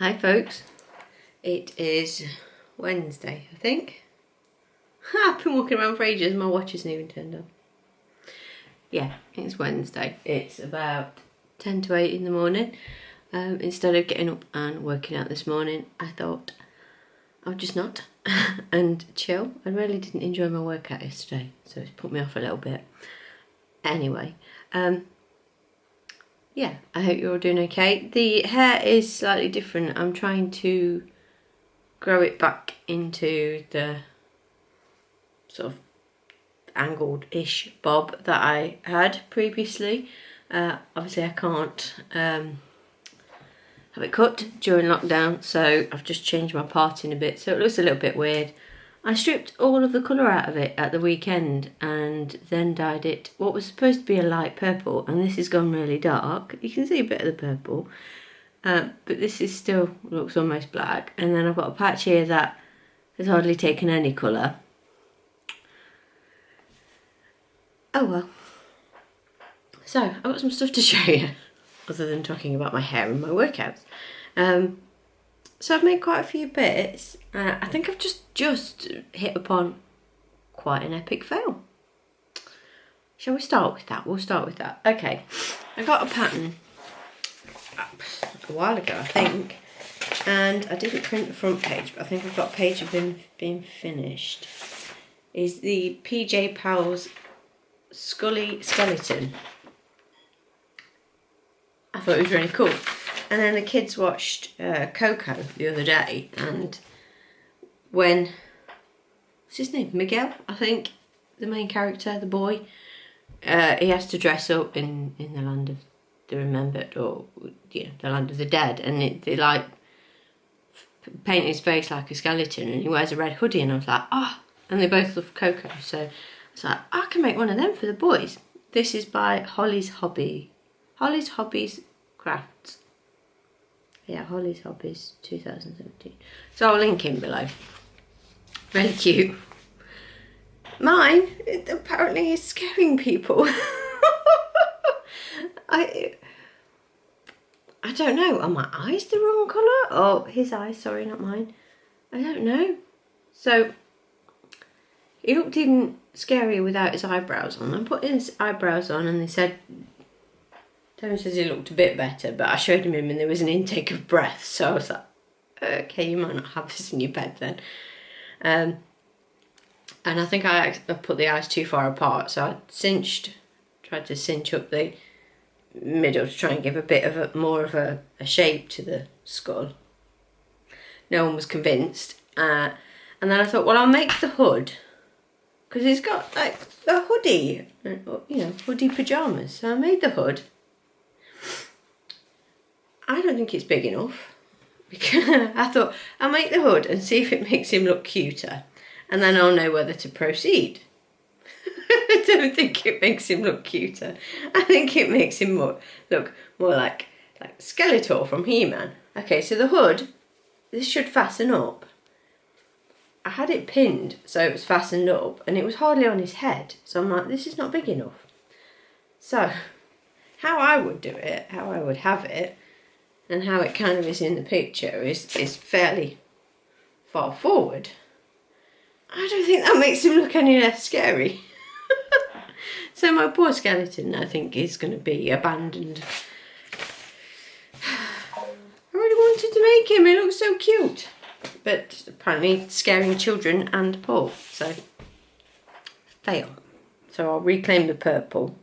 Hi folks, it is Wednesday, I think. I've been walking around for ages, my watch hasn't even turned on. Yeah, it's Wednesday. It's about 10 to 8 in the morning. Instead of getting up and working out this morning, I thought I'll just not and chill. I really didn't enjoy my workout yesterday, so it's put me off a little bit. Anyway, yeah, I hope you're all doing okay. The hair is slightly different. I'm trying to grow it back into the sort of angled-ish bob that I had previously. Obviously I can't have it cut during lockdown, so I've just changed my parting a bit, so it looks a little bit weird. I stripped all of the colour out of it at the weekend and then dyed it what was supposed to be a light purple, and this has gone really dark. You can see a bit of the purple, but this is still looks almost black. And then I've got a patch here that has hardly taken any colour. Oh well. So I've got some stuff to show you other than talking about my hair and my workouts. So I've made quite a few bits. I think I've just hit upon quite an epic fail. Shall we start with that? We'll start with that. Okay, I got a pattern a while ago, I think, and I didn't print the front page, but I think I've got a page of them being finished. Is the PJ Powell's Scully Skeleton. I thought it was really cool. And then the kids watched Coco the other day, and when, what's his name? Miguel, I think, the main character, the boy, he has to dress up in the land of the remembered, or you know, the land of the dead, and they like paint his face like a skeleton, and he wears a red hoodie, and I was like, ah, and they both love Coco, so I was like, I can make one of them for the boys. This is by Holly's Hobbies Crafts. Yeah, Holly's Hobbies 2017. So I'll link him below. Really cute. Mine, apparently, is scaring people. I don't know. Are my eyes the wrong colour? Oh, his eyes, sorry, not mine. I don't know. So, he looked even scarier without his eyebrows on. I put his eyebrows on and they said, Tony says he looked a bit better, but I showed him and there was an intake of breath, so I was like, okay, you might not have this in your bed then. And I think I put the eyes too far apart, so I tried to cinch up the middle to try and give a bit of more of a shape to the skull. No one was convinced. And then I thought, well, I'll make the hood, because he's got like a hoodie, you know, hoodie pyjamas. So I made the hood. I don't think it's big enough. I thought I'll make the hood and see if it makes him look cuter, and then I'll know whether to proceed. I don't think it makes him look cuter. I think it makes him look more like Skeletor from He-Man. Okay, so the hood, this should fasten up. I had it pinned so it was fastened up, and it was hardly on his head. So I'm like, this is not big enough. So how I would do it, how I would have it, and how it kind of is in the picture is fairly far forward. I don't think that makes him look any less scary. So my poor skeleton, I think, is going to be abandoned. I really wanted to make him, he looks so cute. But apparently scaring children and Paul, so fail. So I'll reclaim the purple,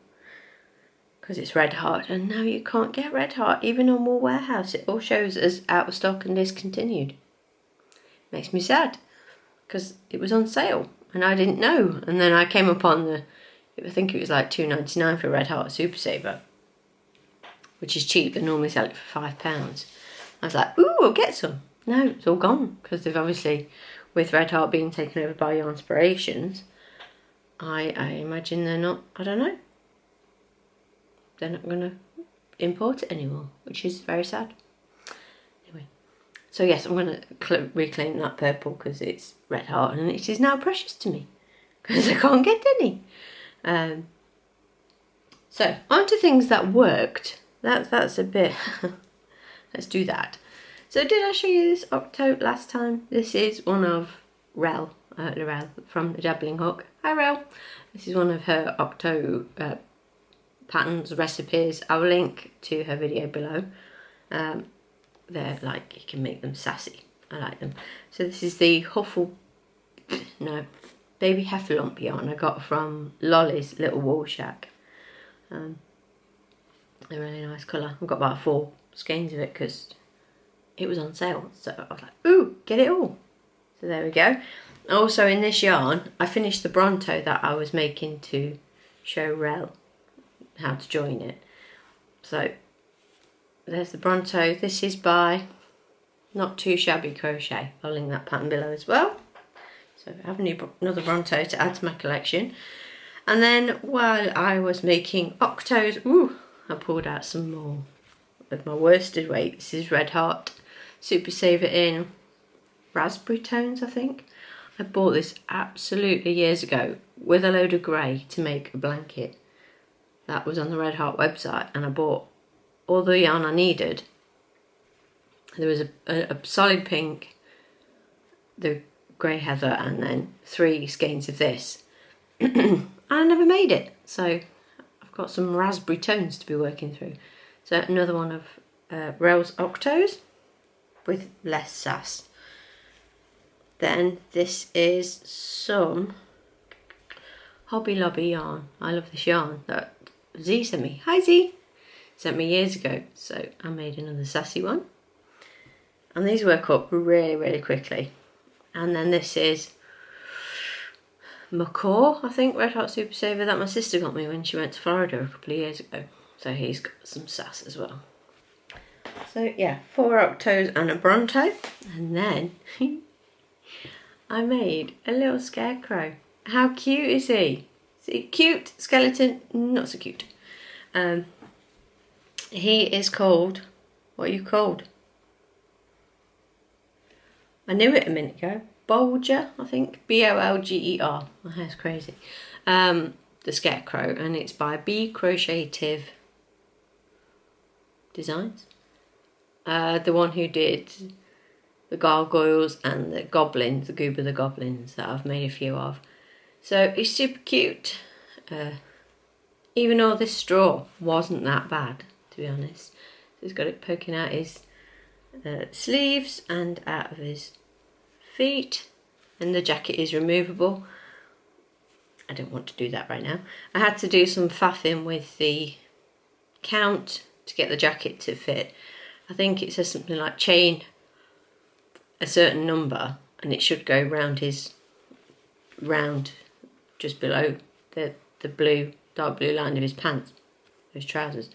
because it's Red Heart, and now you can't get Red Heart even on Wool Warehouse. It all shows as out of stock and discontinued. Makes me sad, because it was on sale and I didn't know, and then I came upon I think it was like £2.99 for Red Heart Super Saver, which is cheap. They normally sell it for £5. I was like, ooh, I'll get some. No, it's all gone, because they've obviously, with Red Heart being taken over by Yarnspirations, I imagine they're not, I don't know, they're not going to import it anymore, which is very sad. Anyway, so yes, I'm going to reclaim that purple because it's Red Heart, and it is now precious to me because I can't get any. So on to things that worked. That's a bit. Let's do that. So did I show you this octo last time? This is one of Lorel from the Dabbling Hook. Hi Rel. This is one of her octo patterns, recipes. I'll link to her video below. They're like, you can make them sassy. I like them. So this is the Baby Heffalump yarn I got from Lolly's Little Wool Shack. A really nice colour. I've got about 4 skeins of it because it was on sale. So I was like, ooh, get it all. So there we go. Also in this yarn, I finished the Bronto that I was making to show Rel how to join it. So there's the Bronto. This is by Not Too Shabby Crochet. I'll link that pattern below as well. So I have another Bronto to add to my collection. And then while I was making octos, I pulled out some more of my worsted weight. This is Red Heart Super Saver in Raspberry Tones, I think. I bought this absolutely years ago with a load of grey to make a blanket. That was on the Red Heart website, and I bought all the yarn I needed. There was a solid pink, the grey heather, and then 3 skeins of this. And I never made it, so I've got some raspberry tones to be working through. So another one of Rel's Octos with less sass. Then this is some Hobby Lobby yarn. I love this yarn that Z sent me. Hi Z! Sent me years ago, so I made another sassy one. And these work up really, really quickly. And then this is Macaw, I think, Red Hot Super Saver, that my sister got me when she went to Florida a couple of years ago. So he's got some sass as well. So yeah, 4 octos and a Bronto. And then I made a little Scarecrow. How cute is he? Is he cute? Skeleton? Not so cute. He is called, what are you called? I knew it a minute ago. Bolger, I think. B-O-L-G-E-R. My hair's crazy. The Scarecrow, and it's by b.crochet-tive Designs. The one who did the gargoyles and the goblins, the Goober the Goblins, that I've made a few of. So he's super cute. Even though this straw wasn't that bad, to be honest. So he's got it poking out his sleeves and out of his feet, and the jacket is removable. I don't want to do that right now. I had to do some faffing with the count to get the jacket to fit. I think it says something like chain a certain number and it should go round his just below the blue, dark blue line of his pants, his trousers.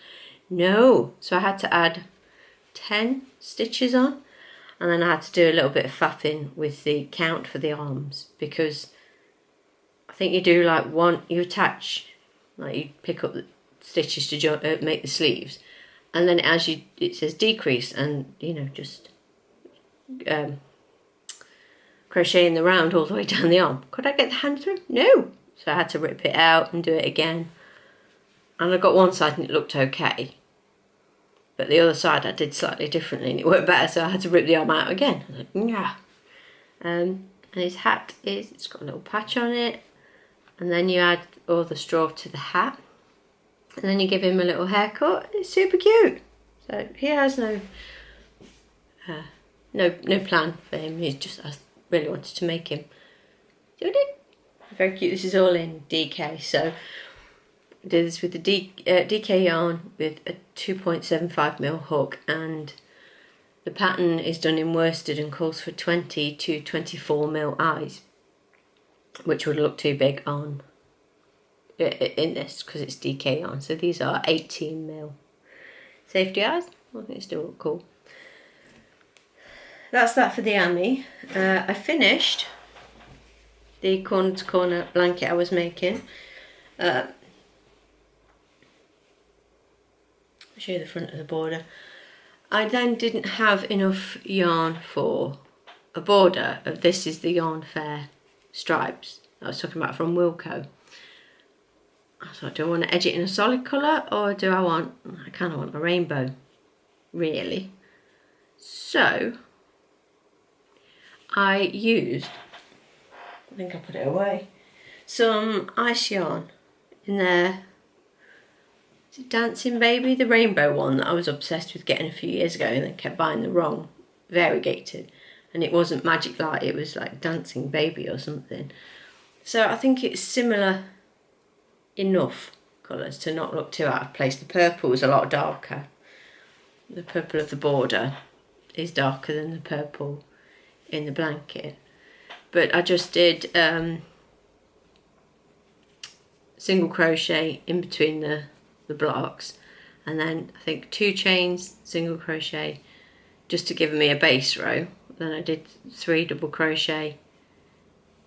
No, so I had to add 10 stitches on, and then I had to do a little bit of faffing with the count for the arms, because I think you do like you attach, like you pick up the stitches to make the sleeves, and then it says decrease, and you know, just crocheting the round all the way down the arm. Could I get the hand through? No, so I had to rip it out and do it again, and I got one side and it looked okay. But the other side I did slightly differently and it worked better, so I had to rip the arm out again. I was like, yeah. And his hat it's got a little patch on it. And then you add all the straw to the hat. And then you give him a little haircut. It's super cute. So he has no plan for him. He's just, I really wanted to make him. So I did. Very cute. This is all in DK, so I did this with the DK yarn with a 2.75mm hook, and the pattern is done in worsted and calls for 20 to 24mm eyes, which would look too big on in this because it's DK yarn. So these are 18mm safety eyes. I think it's still look cool. That's that for the Ami. I finished the corner to corner blanket I was making. Show you the front of the border. I then didn't have enough yarn for a border. This is the Yarn Fair stripes I was talking about from Wilco. I thought, do I want to edge it in a solid colour, or do I kind of want a rainbow, really. So I used, I think I put it away, some ice yarn in there. Is it Dancing Baby? The rainbow one that I was obsessed with getting a few years ago and then kept buying the wrong variegated. And it wasn't Magic Light, it was like Dancing Baby or something. So I think it's similar enough colours to not look too out of place. The purple is a lot darker. The purple of the border is darker than the purple in the blanket. But I just did single crochet in between the blocks, and then I think 2 chains single crochet just to give me a base row. Then I did 3 double crochet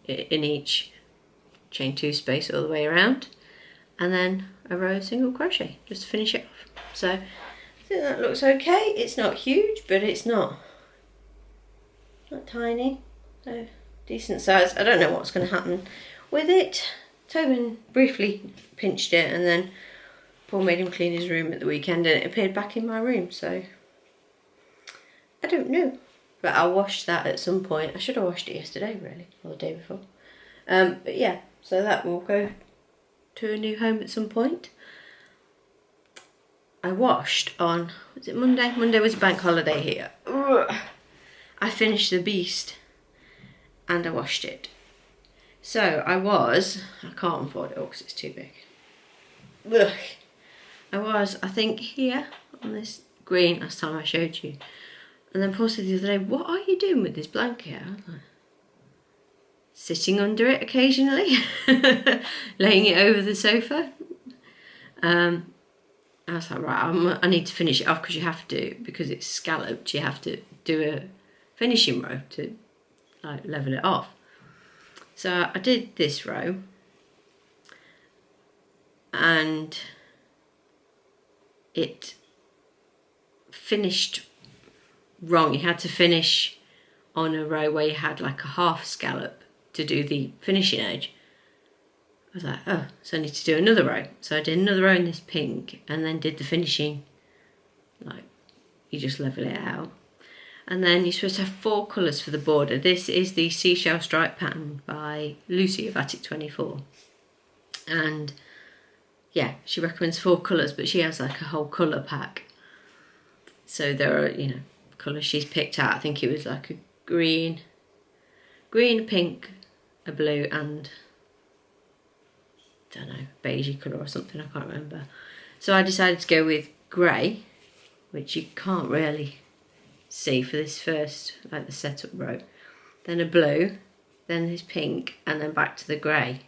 in each chain 2 space all the way around, and then a row of single crochet just to finish it off. So I think that looks okay. It's not huge, but it's not tiny, so decent size. I don't know what's going to happen with it. Tobin briefly pinched it, and then Paul made him clean his room at the weekend and it appeared back in my room, so I don't know. But I'll wash that at some point. I should have washed it yesterday really, or the day before. But yeah, so that will go to a new home at some point. I washed on, was it Monday? Monday was a bank holiday here. Ugh. I finished the beast and I washed it. So I can't afford it all because it's too big. Ugh. I think here on this green last time I showed you, and then Paul said the other day, what are you doing with this blanket? I was like, sitting under it occasionally, laying it over the sofa. I was like, right, I need to finish it off because you have to, because it's scalloped, you have to do a finishing row to like level it off. So I did this row, and it finished wrong. You had to finish on a row where you had like a half scallop to do the finishing edge. I was like, oh, so I need to do another row. So I did another row in this pink and then did the finishing, like you just level it out. And then you're supposed to have 4 colours for the border. This is the Seashell stripe pattern by Lucy of Attic 24. And yeah, she recommends 4 colours, but she has like a whole colour pack. So there are, you know, colours she's picked out. I think it was like a green, pink, a blue, and I don't know, beigey colour or something, I can't remember. So I decided to go with grey, which you can't really see for this first, like the setup row. Then a blue, then this pink, and then back to the grey.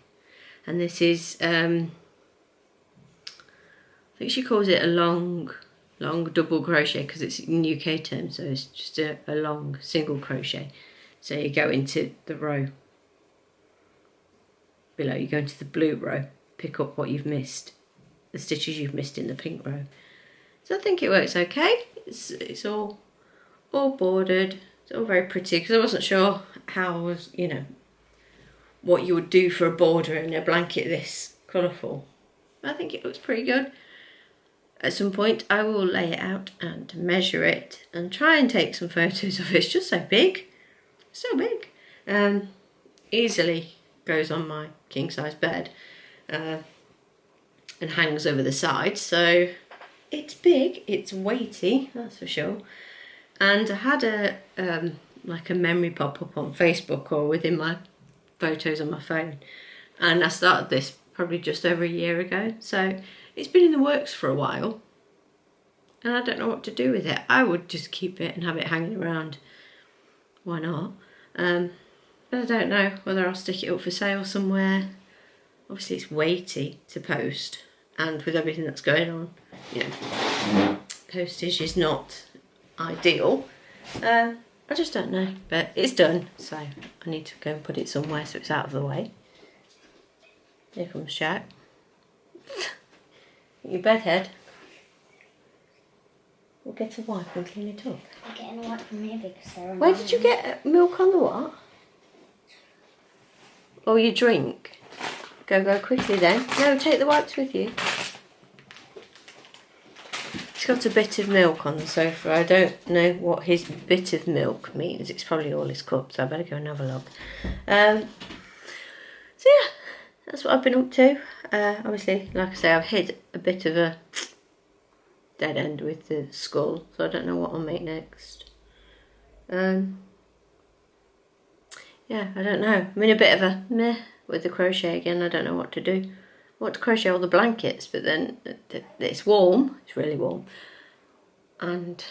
And this is, I think she calls it a long double crochet because it's in UK terms, so it's just a long single crochet. So you go into the row below, you go into the blue row, pick up what you've missed, the stitches you've missed in the pink row. So I think it works okay. It's all bordered. It's all very pretty because I wasn't sure how was, you know, what you would do for a border in a blanket this colourful. I think it looks pretty good. At some point I will lay it out and measure it and try and take some photos of it. It's just so big. So big. Easily goes on my king size bed and hangs over the side. So it's big, it's weighty, that's for sure. And I had a like a memory pop up on Facebook or within my photos on my phone, and I started this probably just over a year ago, so it's been in the works for a while and I don't know what to do with it. I would just keep it and have it hanging around, why not? But I don't know whether I'll stick it up for sale somewhere. Obviously it's weighty to post, and with everything that's going on, you know, postage is not ideal. I just don't know, but it's done, so I need to go and put it somewhere so it's out of the way. Here comes Jack. Your bedhead. We'll get a wipe and clean it up. I'm getting a wipe from here because they're on. Where did you get milk on the what? Oh, your drink. Go quickly then. No, take the wipes with you. It's got a bit of milk on the sofa. I don't know what his bit of milk means. It's probably all his cups, so I better go and have a look. So yeah, that's what I've been up to. Obviously, like I say, I've hit a bit of a dead end with the skull, so I don't know what I'll make next. Yeah, I don't know. I'm in a bit of a meh with the crochet again. I don't know what to do. I want to crochet all the blankets, but then it's warm. It's really warm. And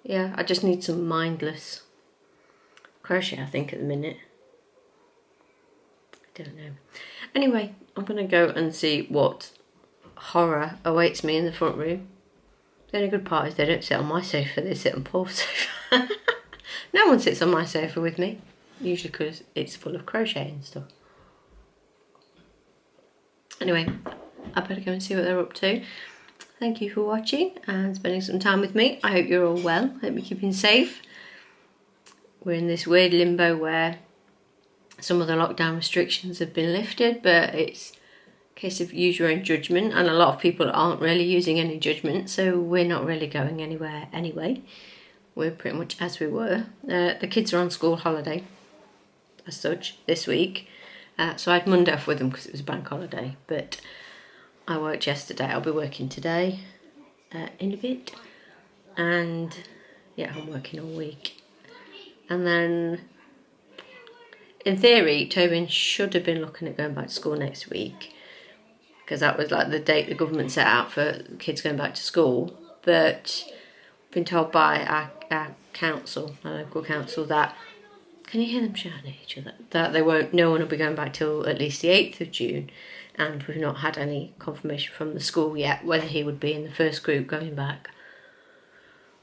yeah, I just need some mindless crochet, I think, at the minute. I don't know. Anyway, I'm going to go and see what horror awaits me in the front room. The only good part is they don't sit on my sofa, they sit on Paul's sofa. No one sits on my sofa with me, usually because it's full of crochet and stuff. Anyway, I better go and see what they're up to. Thank you for watching and spending some time with me. I hope you're all well. I hope you're keeping safe. We're in this weird limbo where some of the lockdown restrictions have been lifted, but it's a case of use your own judgment, and a lot of people aren't really using any judgment, so we're not really going anywhere anyway. We're pretty much as we were. The kids are on school holiday as such this week. So I had Monday off with them because it was a bank holiday, but I worked yesterday. I'll be working today in a bit, and yeah, I'm working all week. And then in theory, Tobin should have been looking at going back to school next week, because that was like the date the government set out for kids going back to school. But I've been told by our council, our local council, that, can you hear them shouting at each other? That no one will be going back till at least the 8th of June. And we've not had any confirmation from the school yet whether he would be in the first group going back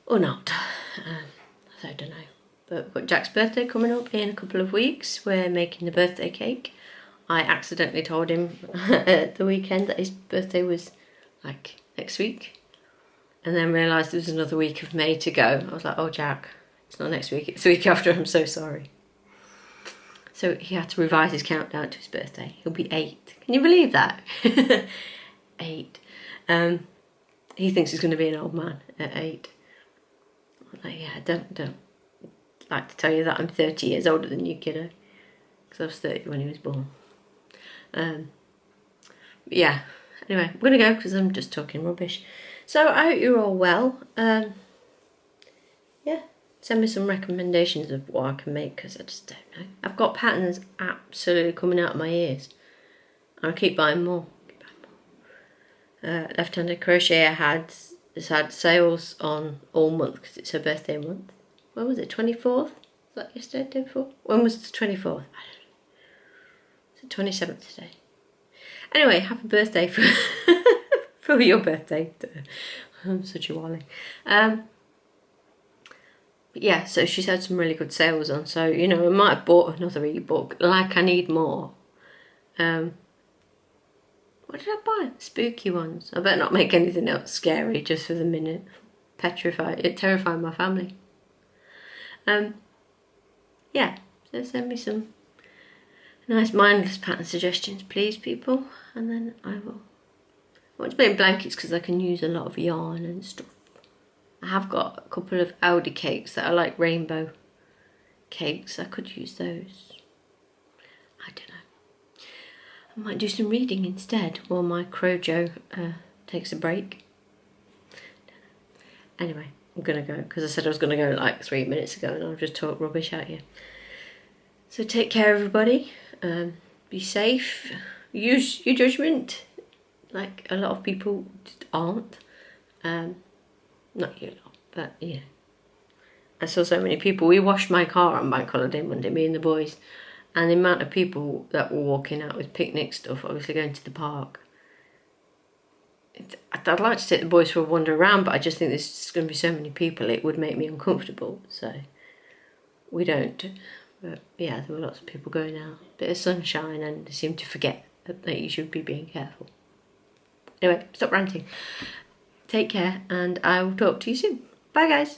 or not. So I don't know. But we've got Jack's birthday coming up in a couple of weeks. We're making the birthday cake. I accidentally told him at the weekend that his birthday was like next week, and then realised there was another week of May to go. I was like, oh Jack, it's not next week, it's the week after, I'm so sorry. So he had to revise his countdown to his birthday. He'll be 8. Can you believe that? 8. He thinks he's going to be an old man at 8. I'm like, yeah, don't like to tell you that I'm 30 years older than you, kiddo, because I was 30 when he was born. Yeah, anyway, I'm gonna go because I'm just talking rubbish. So I hope you're all well. Yeah, send me some recommendations of what I can make, because I just don't know. I've got patterns absolutely coming out of my ears, and I keep buying more. Left-handed crochet has had sales on all month because it's her birthday month. When was it? 24th? Was that yesterday, day before? When was the 24th? I don't know. It's the 27th today. Anyway, happy birthday for your birthday. I'm such a wally. But yeah, so she's had some really good sales on. So, you know, I might have bought another ebook. Like, I need more. What did I buy? Spooky ones. I better not make anything else scary just for the minute. It terrified my family. Yeah, so send me some nice mindless pattern suggestions, please, people, and then I want to make blankets because I can use a lot of yarn and stuff. I have got a couple of Aldi cakes that are like rainbow cakes. I could use those. I don't know. I might do some reading instead while my Crojo takes a break. Anyway, I'm gonna go because I said I was gonna go like 3 minutes ago, and I've just talked rubbish at you. So take care, everybody. Be safe. Use your judgment. Like a lot of people just aren't. Not you lot, but yeah. I saw so many people. We washed my car on bank holiday Monday, me and the boys, and the amount of people that were walking out with picnic stuff, obviously going to the park. I'd like to take the boys for a wander around, but I just think there's going to be so many people, it would make me uncomfortable, so we don't. But yeah, there were lots of people going out. Bit of sunshine, and they seem to forget that you should be being careful. Anyway, stop ranting. Take care, and I will talk to you soon. Bye, guys.